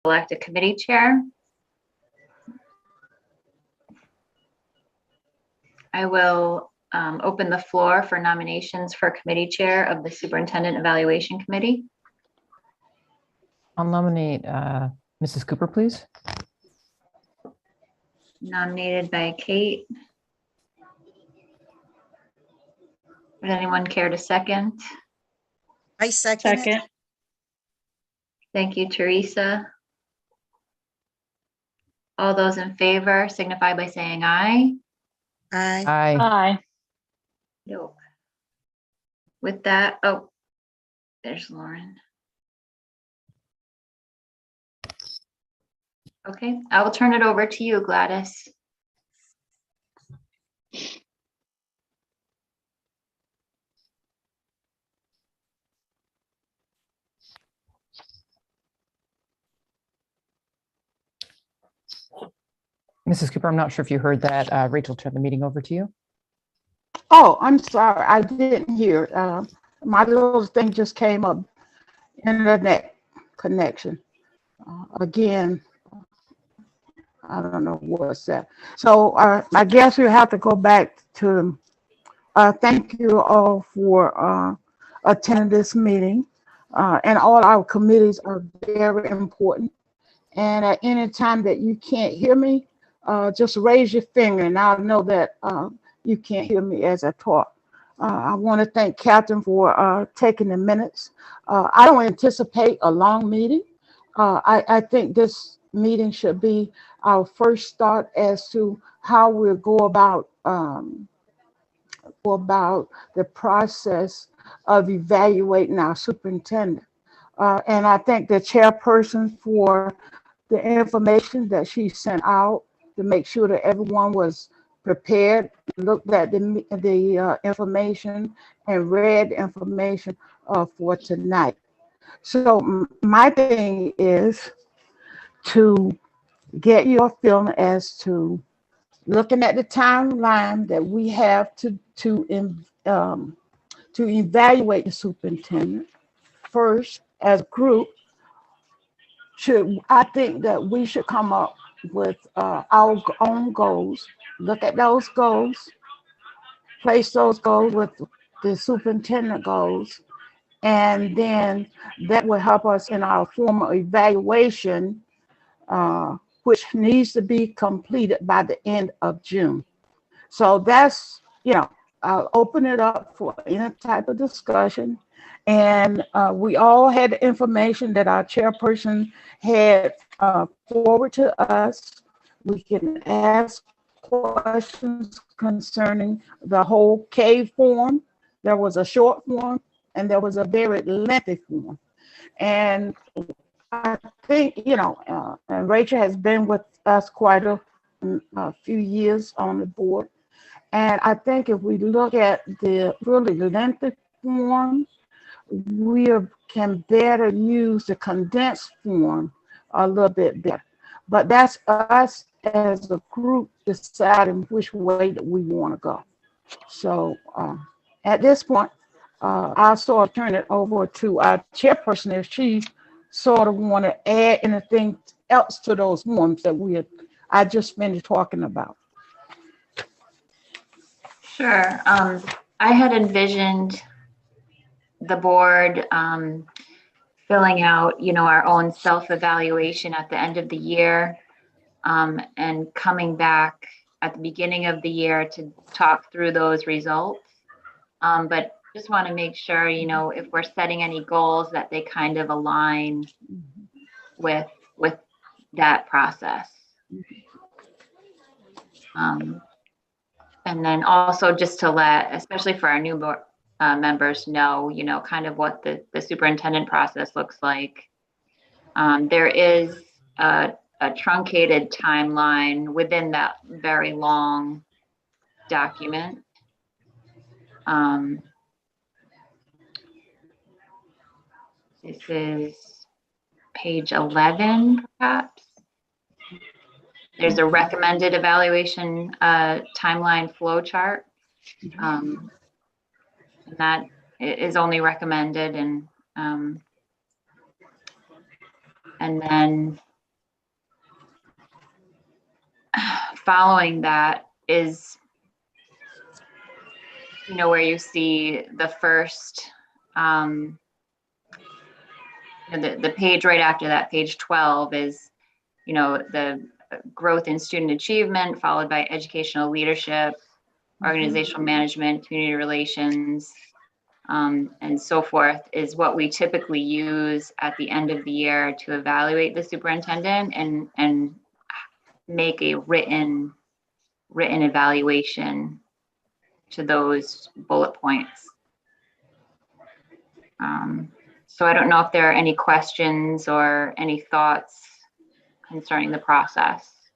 elect a committee chair. I will open the floor for nominations for committee chair of the Superintendent Evaluation Committee. I'll nominate Mrs. Cooper, please. Nominated by Kate. Would anyone care to second? I second it. Thank you, Teresa. All those in favor signify by saying aye. Aye. Aye. No. With that, oh, there's Lauren. Okay, I will turn it over to you, Gladys. Mrs. Cooper, I'm not sure if you heard that. Rachel turned the meeting over to you. Oh, I'm sorry. I didn't hear. My little thing just came up. Internet connection. Again, I don't know what's that. So I guess we have to go back to thank you all for attending this meeting. And all our committees are very important. And at any time that you can't hear me, just raise your finger and I'll know that you can't hear me as I talk. I want to thank Catherine for taking the minutes. I don't anticipate a long meeting. I think this meeting should be our first start as to how we'll go about the process of evaluating our superintendent. And I thank the chairperson for the information that she sent out to make sure that everyone was prepared, looked at the information and read the information for tonight. So my thing is to get your feeling as to looking at the timeline that we have to evaluate the superintendent. First, as a group, I think that we should come up with our own goals, look at those goals, place those goals with the superintendent goals, and then that will help us in our formal evaluation, which needs to be completed by the end of June. So that's, I'll open it up for any type of discussion. And we all had the information that our chairperson had forward to us. We can ask questions concerning the whole K form. There was a short form and there was a very lengthy form. And I think, and Rachel has been with us quite a few years on the board. And I think if we look at the really lengthy form, we can better use the condensed form a little bit better. But that's us as a group deciding which way that we want to go. So at this point, I'll sort of turn it over to our chairperson if she sort of want to add anything else to those forms that I just finished talking about. Sure. I had envisioned the board filling out, our own self-evaluation at the end of the year, and coming back at the beginning of the year to talk through those results. But just want to make sure, if we're setting any goals that they kind of align with that process. And then also just to let, especially for our new members know, kind of what the superintendent process looks like. There is a truncated timeline within that very long document. This is page 11, perhaps. There's a recommended evaluation timeline flow chart. And that is only recommended. And then following that is, where you see the first, the page right after that, page 12 is, the growth in student achievement, followed by educational leadership, organizational management, community relations, and so forth, is what we typically use at the end of the year to evaluate the superintendent and make a written evaluation to those bullet points. So I don't know if there are any questions or any thoughts concerning the process.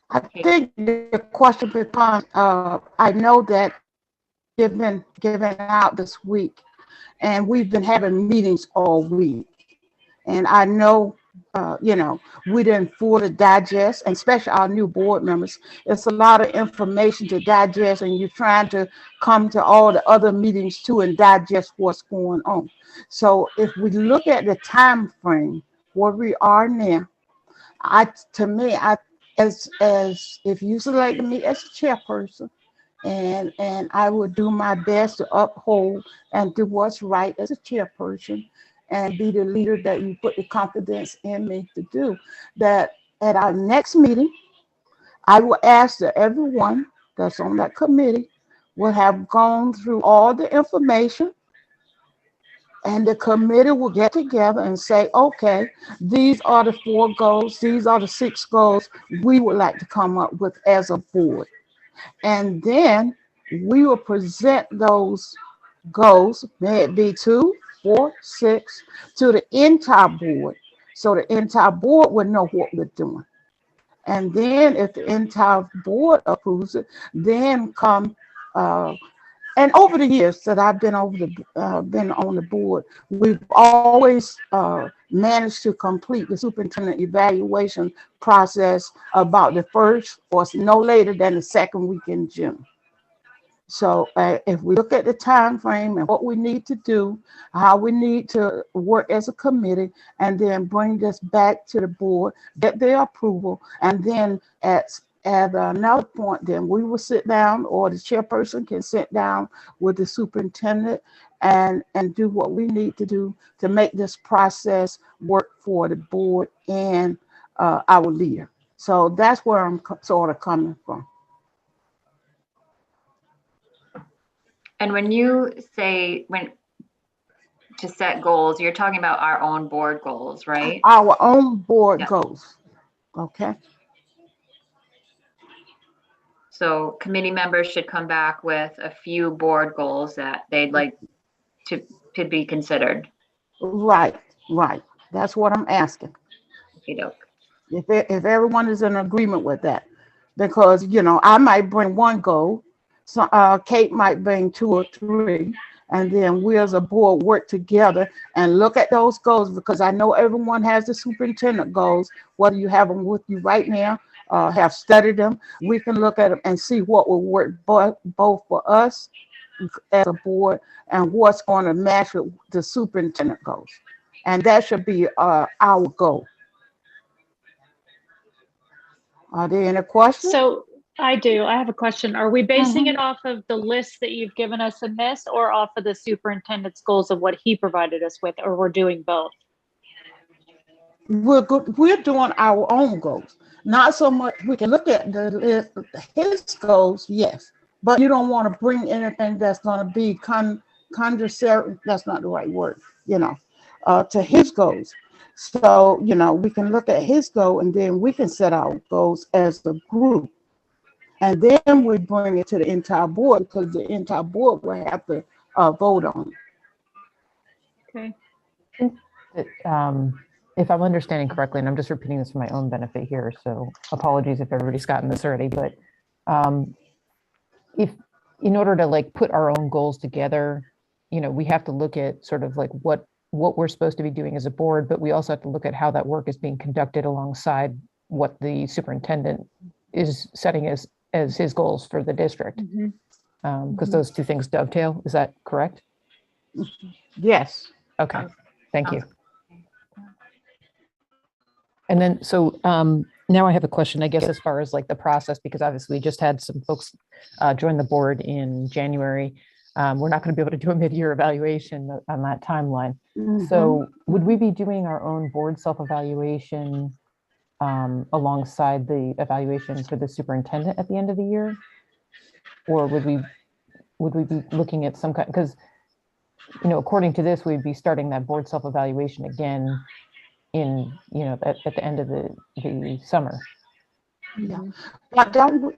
I think the question becomes, I know that they've been given out this week, and we've been having meetings all week. And I know, we didn't fully digest, and especially our new board members. It's a lot of information to digest, and you're trying to come to all the other meetings too and digest what's going on. So if we look at the time frame where we are now, as if you select me as chairperson, and I would do my best to uphold and do what's right as a chairperson and be the leader that you put the confidence in me to do. That at our next meeting, I will ask that everyone that's on that committee will have gone through all the information, and the committee will get together and say, okay, these are the 4 goals, these are the 6 goals we would like to come up with as a board. And then we will present those goals, may it be 2, 4, 6, to the entire board. So the entire board would know what we're doing. And then if the entire board approves it, then come, and over the years that I've been been on the board, we've always managed to complete the superintendent evaluation process about the first or no later than the second week in June. So if we look at the time frame and what we need to do, how we need to work as a committee, and then bring this back to the board, get their approval, and then at another point, then we will sit down, or the chairperson can sit down with the superintendent and do what we need to do to make this process work for the board and our leader. So that's where I'm sort of coming from. And when you say to set goals, you're talking about our own board goals, right? Our own board goals. Okay. So committee members should come back with a few board goals that they'd like to be considered. Right. That's what I'm asking. If everyone is in agreement with that, because I might bring 1 goal, so Kate might bring 2 or 3, and then we as a board work together and look at those goals, because I know everyone has the superintendent goals, whether you have them with you right now, have studied them. We can look at them and see what will work both for us as a board and what's going to match with the superintendent goals. And that should be our goal. Are there any questions? So I do. I have a question. Are we basing it off of the list that you've given us in this, or off of the superintendent's goals of what he provided us with, or we're doing both? We're doing our own goals. Not so much, we can look at his goals, yes, but you don't want to bring anything that's going to be condescending, that's not the right word, to his goals. So, we can look at his goal, and then we can set our goals as a group. And then we bring it to the entire board, because the entire board will have to vote on it. Okay. If I'm understanding correctly, and I'm just repeating this for my own benefit here, so apologies if everybody's gotten this already, but if in order to put our own goals together, we have to look at sort of what we're supposed to be doing as a board, but we also have to look at how that work is being conducted alongside what the superintendent is setting as his goals for the district. Because those 2 things dovetail. Is that correct? Yes. Okay. Thank you. And then, so now I have a question, I guess, as far as like the process, because obviously we just had some folks join the board in January. We're not going to be able to do a mid-year evaluation on that timeline. So would we be doing our own board self-evaluation alongside the evaluation for the superintendent at the end of the year? Or would we be looking at some kind, because, you know, according to this, we'd be starting that board self-evaluation again in, you know, at the end of the summer. Yeah, but don't,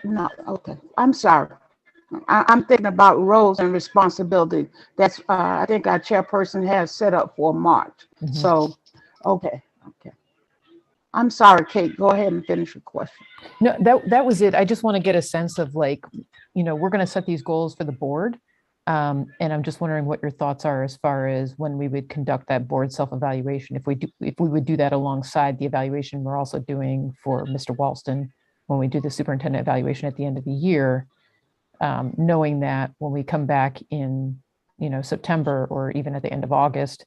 no, okay, I'm sorry. I'm thinking about roles and responsibility. That's, I think our chairperson has set up for March. Mhm. So, okay. I'm sorry, Kate, go ahead and finish your question. No, that was it. I just want to get a sense of like, you know, we're going to set these goals for the board. And I'm just wondering what your thoughts are as far as when we would conduct that board self-evaluation. If we would do that alongside the evaluation we're also doing for Mr. Walston, when we do the superintendent evaluation at the end of the year, knowing that when we come back in, you know, September or even at the end of August,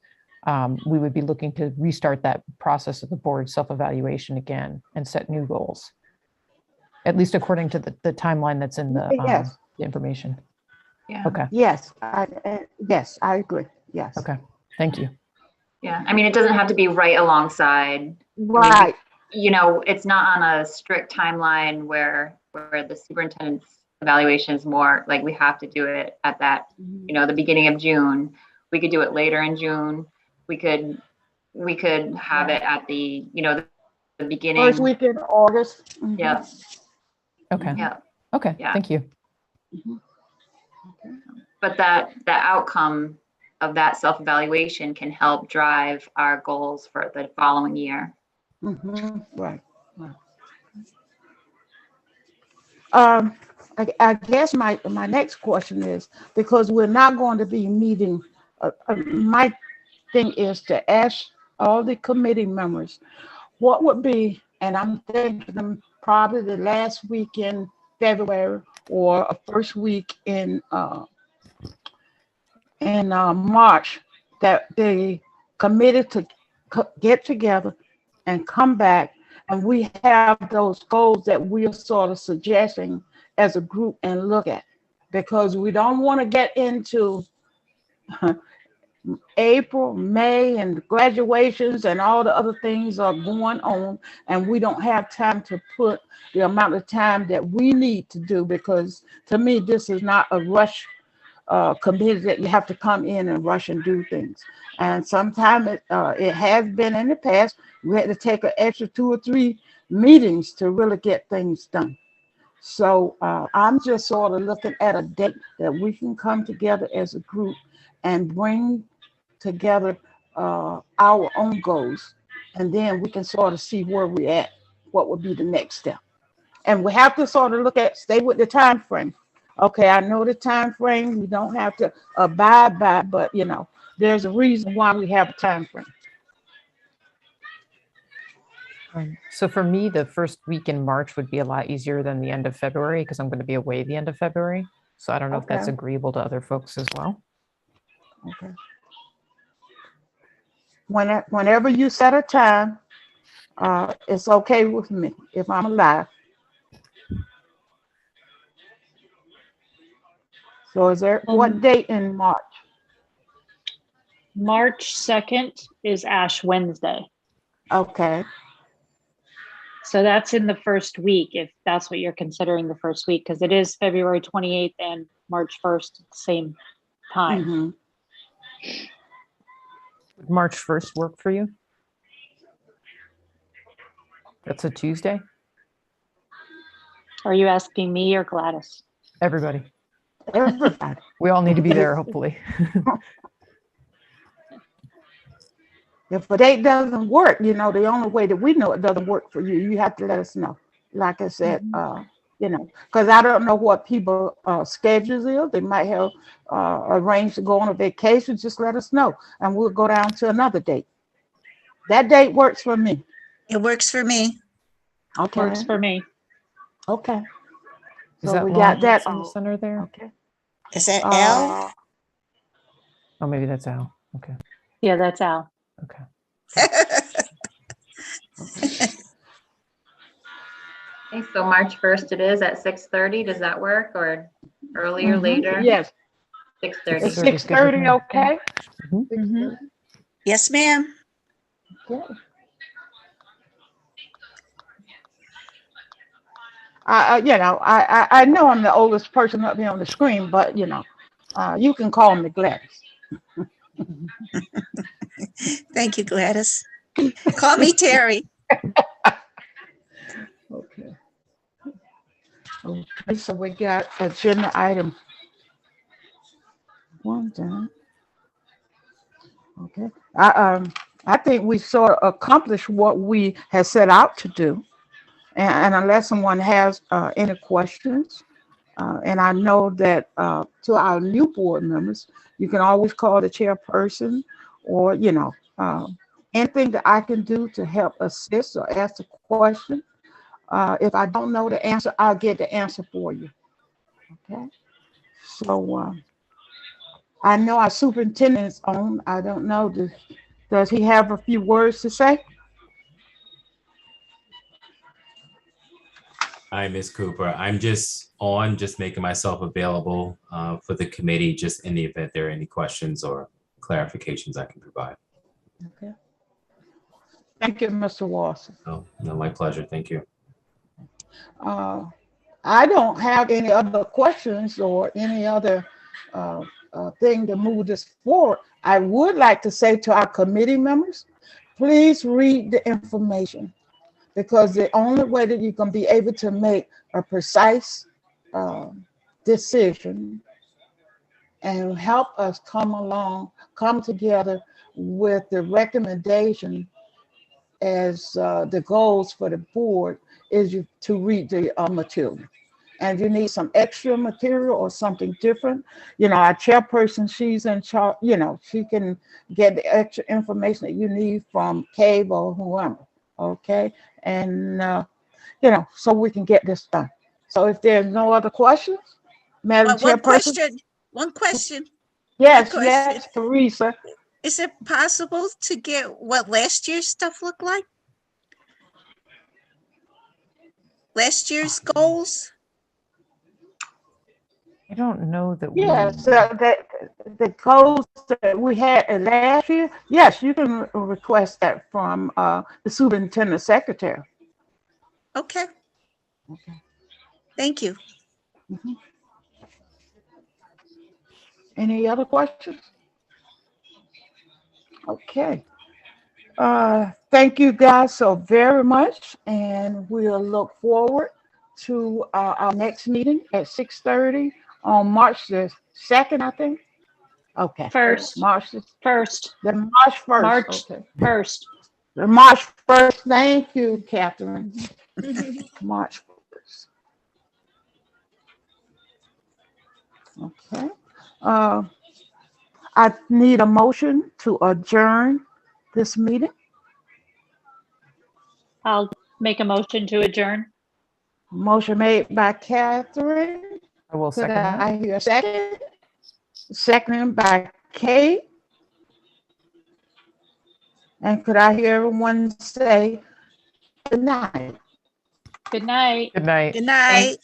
we would be looking to restart that process of the board self-evaluation again and set new goals, at least according to the timeline that's in the Yes. the information. Yeah. Okay. Yes, yes, I agree. Yes. Okay. Thank you. Yeah. I mean, it doesn't have to be right alongside. Right. You know, it's not on a strict timeline where the superintendent's evaluation is more like we have to do it at that, you know, the beginning of June. We could do it later in June. We could have it at the, you know, the beginning. First week in August. Yeah. Okay. Yeah. Okay. Yeah. Thank you. But the outcome of that self-evaluation can help drive our goals for the following year. Right. I guess my next question is, because we're not going to be meeting, my thing is to ask all the committee members, what would be, and I'm thinking probably the last week in February or a first week in March, that they committed to get together and come back, and we have those goals that we're sort of suggesting as a group and look at, because we don't want to get into April, May, and graduations and all the other things are going on, and we don't have time to put the amount of time that we need to do, because to me, this is not a rush committee that you have to come in and rush and do things. And sometimes it has been in the past, we had to take an extra 2 or 3 meetings to really get things done. So I'm just sort of looking at a date that we can come together as a group and bring together our own goals, and then we can sort of see where we're at, what would be the next step. And we have to sort of stay with the time frame. Okay, I know the time frame we don't have to abide by, but you know, there's a reason why we have a time frame. So for me, the first week in March would be a lot easier than the end of February, because I'm going to be away the end of February. So I don't know if that's Okay. agreeable to other folks as well. Okay. Whenever you set a time, it's okay with me if I'm alive. So is there, what date in March? March 2nd is Ash Wednesday. Okay. So that's in the first week, if that's what you're considering the first week, because it is February 28th and March 1st, same time. Would March 1st work for you? That's a Tuesday? Are you asking me or Gladys? Everybody. Everybody. We all need to be there, hopefully. If a date doesn't work, you know, the only way that we know it doesn't work for you, you have to let us know. Like I said, you know, because I don't know what people schedules is. They might have arranged to go on a vacation. Just let us know, and we'll go down to another date. That date works for me. It works for me. Okay. Works for me. Okay. Is So that we got that. in the center there? Okay. Is that Al? Oh, maybe that's Al. Okay. Yeah, that's Al. Okay. Okay, so March 1st it is at 6:30. Does that work or earlier, later? Yes. 6:30. Is 6:30 is good with 6:30 me. okay? Mhm. 6:30? Yes, ma'am. Okay. I know I'm the oldest person up here on the screen, but you can call me Gladys. Thank you, Gladys. Call me Terry. Okay. Okay, so we got agenda item one done. Okay. I think we sort of accomplished what we had set out to do. And unless someone has any questions, and I know that to our new board members, you can always call the chairperson or, anything that I can do to help assist or ask a question. If I don't know the answer, I'll get the answer for you. Okay. So I know our superintendent is on. I don't know. Does he have a few words to say? Hi, Ms. Cooper. I'm just making myself available for the committee, just in the event there are any questions or clarifications I can provide. Okay. Thank you, Mr. Watson. Oh, no, my pleasure. Thank you. I don't have any other questions or any other thing to move this forward. I would like to say to our committee members, please read the information, because the only way that you can be able to make a precise decision and help us come together with the recommendation as the goals for the board is to read the material. And if you need some extra material or something different, our chairperson, she's in charge, she can get the extra information that you need from Cave or whoever. Okay. And, so we can get this done. So if there's no other questions, Madam Chairperson. One question. Yes, Teresa. Is it possible to get what last year's stuff looked like? Last year's goals? I don't know that we. Yes, the goals that we had last year. Yes, you can request that from the superintendent secretary. Okay. Okay. Thank you. Mhm. Any other questions? Okay. Thank you guys so very much, and we'll look forward to our next meeting at 6:30 on March the 2nd, I think. Okay. First. March the First. March 1st. March Okay. 1st. The March 1st. Thank you, Catherine. March 1st. Okay. I need a motion to adjourn this meeting. I'll make a motion to adjourn. Motion made by Catherine. I will Could second that. I hear a second? Seconded by Kate. And could I hear everyone say good night? Good night. Good night. Good night.